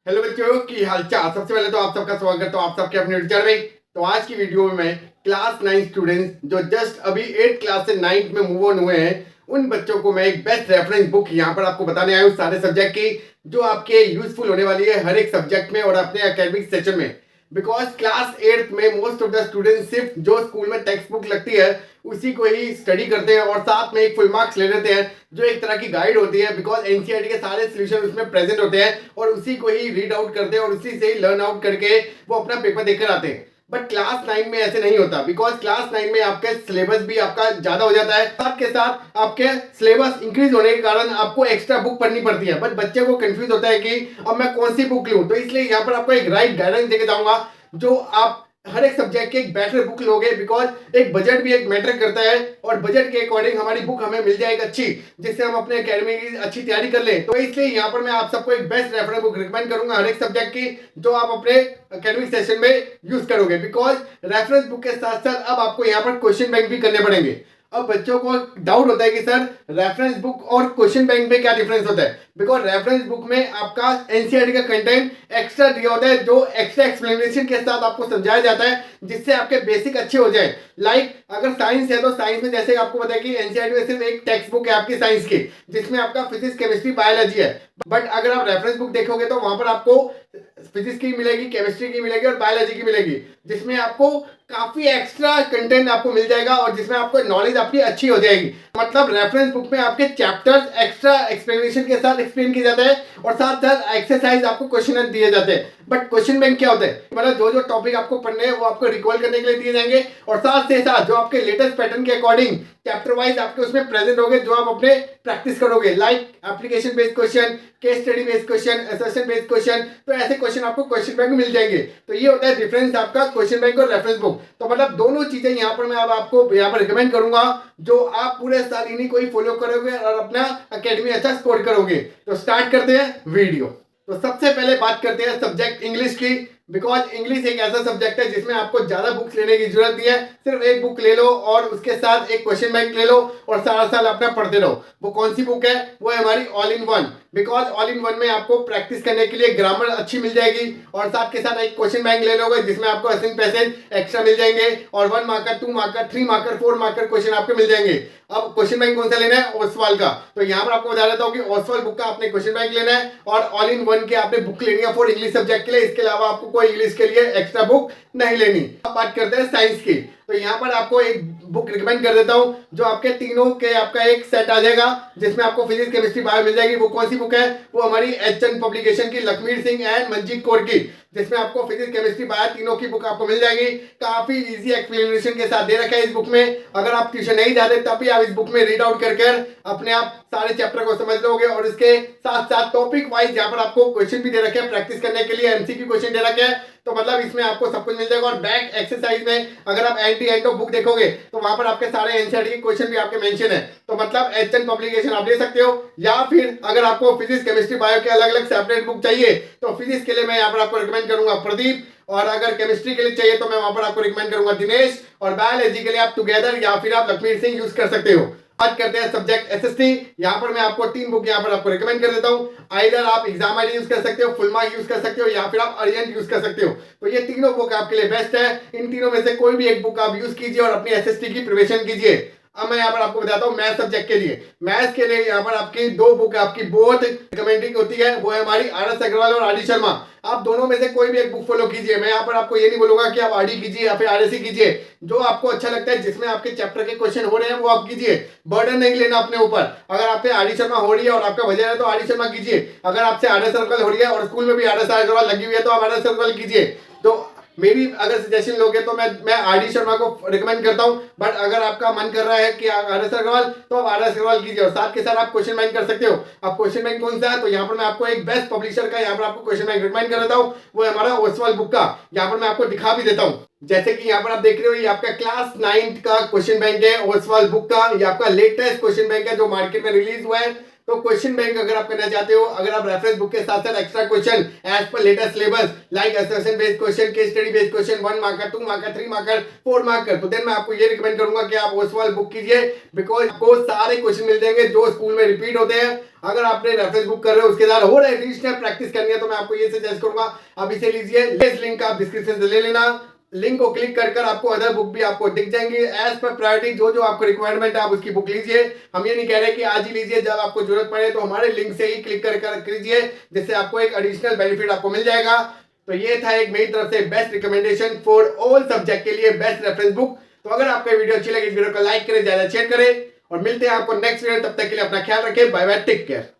Hello बच्चों की हालचाल। सबसे पहले तो आप सबका स्वागत है आप सबके अपने टीचर में। तो आज की वीडियो में मैं क्लास 9 स्टूडेंट्स जो जस्ट अभी 8 क्लास से 9 में मूव ऑन हुए हैं उन बच्चों को मैं एक बेस्ट रेफरेंस बुक यहाँ पर आपको बताने आया हूँ सारे सब्जेक्ट की, जो आपके यूजफुल होने वाली है हर एक सब्जेक्ट में और अपने एकेडमिक सेशन में। बिकॉज क्लास 8 में मोस्ट ऑफ द स्टूडेंट सिर्फ जो स्कूल में टेक्स्ट बुक लगती है उसी को ही स्टडी करते हैं और साथ में एक फुल मार्क्स ले लेते हैं जो एक तरह की गाइड होती है। बिकॉज एनसीईआरटी के सारे सोल्यूशन उसमें प्रेजेंट होते हैं और उसी को ही रीड आउट करते हैं और उसी से ही लर्न आउट करके वो अपना पेपर देकर आते हैं। बट क्लास 9 में ऐसे नहीं होता। बिकॉज क्लास 9 में आपके सिलेबस भी आपका ज्यादा हो जाता है, साथ के साथ आपके सिलेबस इंक्रीज होने के कारण आपको एक्स्ट्रा बुक पढ़नी पड़ती है। बट बच्चे को कंफ्यूज होता है कि अब मैं कौन सी बुक लूं। तो इसलिए यहाँ पर आपको एक राइट गाइडेंस देके जाऊंगा जो आप हर एक सब्जेक्ट की एक बेटर बुक लोगे। बिकॉज एक बजट भी एक मैटर करता है और बजट के अकॉर्डिंग हमारी बुक हमें मिल जाएगी अच्छी, जिससे हम अपने एकेडमी की अच्छी तैयारी कर लें। तो इसलिए यहाँ पर मैं आप सबको एक बेस्ट रेफरेंस बुक रिकमेंड करूंगा हर एक सब्जेक्ट की, जो आप अपने एकेडमिक सेशन में यूज करोगे। बिकॉज रेफरेंस बुक के साथ साथ अब आपको यहाँ पर क्वेश्चन बैंक भी करने पड़ेंगे। अब बच्चों को डाउट होता है कि सर रेफरेंस बुक और क्वेश्चन बैंक में क्या डिफरेंस होता है। बिकॉज रेफरेंस बुक में आपका एनसीईआरटी का कंटेंट एक्स्ट्रा दिया होता है, जो एक्स्ट्रा एक्सप्लेनेशन के साथ आपको समझाया जाता है जिससे आपके बेसिक अच्छे हो जाए। लाइक अगर साइंस है तो साइंस में जैसे आपको पता है कि एनसीईआरटी में सिर्फ एक टेक्स्ट बुक है आपकी साइंस की, जिसमें आपका फिजिक्स केमिस्ट्री बायोलॉजी है। बट अगर आप रेफरेंस बुक देखोगे तो वहां पर आपको फिजिक्स की मिलेगी, केमिस्ट्री की मिलेगी और बायोलॉजी की मिलेगी, जिसमें आपको काफी एक्स्ट्रा कंटेंट आपको मिल जाएगा और जिसमें आपको नॉलेज आपकी अच्छी हो जाएगी। मतलब रेफरेंस बुक में आपके चैप्टर्स एक्स्ट्रा एक्सप्लेनेशन के साथ एक्सप्लेन किया जाता है और साथ साथ एक्सरसाइज आपको क्वेश्चन दिए जाते हैं। बट क्वेश्चन बैंक क्या होता है, मतलब जो जो टॉपिक आपको पढ़ने हैं वो आपको रिकॉल करने के लिए दिए जाएंगे और साथ से साथ जो आपके लेटेस्ट पैटर्न के अकॉर्डिंग चैप्टर वाइज आपके उसमें प्रेजेंट होंगे, जो आप अपने प्रैक्टिस करोगे। Like application based question, case study based question, assertion based question, तो ऐसे क्वेश्चन आपको क्वेश्चन बैंक में मिल जाएंगे। तो ये होता है डिफरेंस आपका क्वेश्चन बैंक और रेफरेंस बुक। तो मतलब दोनों चीजें यहाँ पर मैं अब आपको यहाँ पर रिकमेंड करूंगा, जो आप पूरे साल इन्हीं को ही फॉलो करोगे और अपना एकेडमी अच्छा स्कोर करोगे। तो स्टार्ट करते हैं वीडियो। तो सबसे पहले बात करते हैं सब्जेक्ट इंग्लिश की। बिकॉज इंग्लिश एक ऐसा सब्जेक्ट है जिसमें आपको ज्यादा बुक्स लेने की जरूरत नहीं है, सिर्फ एक बुक ले लो और उसके साथ एक क्वेश्चन बैंक ले लो और सारा साल अपना पढ़ते रहो। वो कौन सी बुक है, वो है हमारी all in one. Because all in one में आपको प्रैक्टिस करने के लिए ग्रामर अच्छी मिल जाएगी और साथ के साथ एक क्वेश्चन बैंक ले लोगे जिसमें आपको असिंग पैसेज एक्स्ट्रा मिल जाएंगे और 1 marker, 2 marker, 3 marker, 4 marker question आपको मिल जाएंगे। अब क्वेश्चन बैंक कौन सा लेना है, ओसवाल का। तो यहाँ पर आपको बता देता हूँ कि ओसवाल बुक का आपने क्वेश्चन बैंक लेना है और ऑल इन वन के आपने बुक लेनी है फॉर इंग्लिश सब्जेक्ट के लिए। इसके अलावा आपको कोई इंग्लिश के लिए एक्स्ट्रा बुक नहीं लेनी। अब बात करते हैं साइंस की। तो यहाँ पर आपको एक बुक रिकमेंड कर देता हूँ जो आपके तीनों के आपका एक सेट आ जाएगा, जिसमें आपको फिजिक्स केमिस्ट्री बायो मिल जाएगी। वो कौन सी बुक है, वो हमारी एचएन पब्लिकेशन की लखमीर सिंह एंड मंजीत कौर की, जिसमें आपको फिजिक्स केमिस्ट्री बायो तीनों की बुक आपको मिल जाएगी। काफी इजी एक्सप्लेनेशन के साथ दे रखा है इस बुक में। अगर आप ट्यूशन नहीं जाते तब भी आप इस बुक में रीड आउट करके अपने आप सारे चैप्टर को समझ लोगे और इसके साथ साथ टॉपिक वाइज यहाँ पर आपको क्वेश्चन भी दे रखे हैं प्रैक्टिस करने के लिए, एमसीक्यू क्वेश्चन दे रखे हैं। तो मतलब इसमें आपको सब कुछ मिल जाएगा। और बैक एक्सरसाइज में अगर आप एंड ऑफ बुक देखोगे तो वहां पर आपके सारे एनसीईआरटी के क्वेश्चन भी आपके मेंशन है। तो मतलब एचएन पब्लिकेशन आप ले सकते हो, या फिर अगर आपको फिजिक्स केमिस्ट्री बायो के अलग अलग सेपरेट बुक चाहिए तो फिजिक्स के लिए मैं यहाँ पर आपको रिकमेंड करूंगा प्रदीप, और अगर केमिस्ट्री के लिए चाहिए तो मैं वहां पर आपको रिकमेंड करूंगा दिनेश, और बायोलॉजी के लिए आप टुगेदर या फिर आप लखमीर सिंह यूज कर सकते हो। बात करते हैं सब्जेक्ट एसएसटी। यहाँ पर मैं आपको 3 बुक यहाँ पर आपको रिकमेंड कर देता हूँ। आइदर आप एग्जाम आईडी यूज कर सकते हो, फुल मार्क यूज कर सकते हो, या फिर आप अर्जेंट यूज कर सकते हो। तो ये तीनों बुक आपके लिए बेस्ट है। इन तीनों में से कोई भी एक बुक आप यूज कीजिए और अपनी एसएसटी की प्रिपरेशन कीजिए। अब मैं यहाँ पर आपको बताता हूँ मैथ सब्जेक्ट के लिए। मैथ के लिए यहाँ पर आपकी 2 बुक आपकी बहुत रिकमेंडिंग होती है, वो है हमारी आरएस अग्रवाल और आरडी शर्मा। आप दोनों में से कोई भी एक बुक फॉलो कीजिए। मैं यहाँ पर आपको ये नहीं बोलूंगा कि आप आरडी कीजिए या फिर आरएससी कीजिए, जो आपको अच्छा लगता है जिसमें आपके चैप्टर के क्वेश्चन हो रहे हैं वो आप कीजिए। बर्डन नहीं लेना अपने ऊपर। अगर आपसे आरडी शर्मा हो रही है और आपका वजह है तो आरडी शर्मा कीजिए। अगर आपसे आरएस अग्रवाल हो रही है और स्कूल में भी आरएस अग्रवाल लगी हुई है तो आप आरएस अग्रवाल कीजिए। तो मेरी अगर सजेशन लोगे तो मैं आरडी शर्मा को रिकमेंड करता हूं। बट अगर आपका मन कर रहा है कि आरएस अग्रवाल तो आप आरएस अग्रवाल कीजिए और साथ के साथ आप क्वेश्चन बैंक कर सकते हो। अब क्वेश्चन बैंक कौन सा है, तो यहाँ पर मैं आपको एक बेस्ट पब्लिशर का यहाँ पर आपको क्वेश्चन बैंक रिकमेंड कर देता हूँ, वो है हमारा ओसवाल बुक का। यहाँ पर मैं आपको दिखा भी देता हूँ। जैसे कि यहाँ पर आप देख रहे हो ये आपका क्लास 9 का क्वेश्चन बैंक है ओसवाल बुक का। ये आपका लेटेस्ट क्वेश्चन बैंक है जो मार्केट में रिलीज हुआ है। तो क्वेश्चन बैंक अगर आप करना चाहते हो, अगर आप रेफरेंस बुक के साथ साथ extra question as per latest syllabus like assertion based question, case study based question, 1 marker, 2 marker, 3 marker, 4 marker, तो देन मैं आपको ये रिकमेंड करूंगा कि आप ओसवाल बुक कीजिए। बिकॉज आपको सारे क्वेश्चन मिल जाएंगे जो स्कूल में रिपीट होते हैं अगर आपने रेफरेंस बुक कर रहे हो उसके साथ और एडिशनल प्रैक्टिस करनी है तो मैं आपको ये सजेस्ट करूंगा, आप इसे लीजिए, इस लिंक आप डिस्क्रिप्शन से ले लेना। लिंक को क्लिक कर आपको अदर बुक भी आपको दिख जाएंगे एज पर प्रायोरिटी, जो जो आपको रिक्वायरमेंट है आप उसकी बुक लीजिए। हम ये नहीं कह रहे कि आज ही लीजिए, जब आपको जरूरत पड़े तो हमारे लिंक से ही क्लिक कर कीजिए, जिससे आपको एक एडिशनल बेनिफिट आपको मिल जाएगा। तो ये था एक मेरी तरफ से best recommendation for all subject के लिए बेस्ट रेफरेंस बुक। तो अगर आपको वीडियो अच्छी लगी इस वीडियो को लाइक करें, ज्यादा शेयर करें और मिलते हैं आपको नेक्स्ट वीडियो। तब तक के लिए अपना ख्याल रखें, बाय बाय, टेक केयर।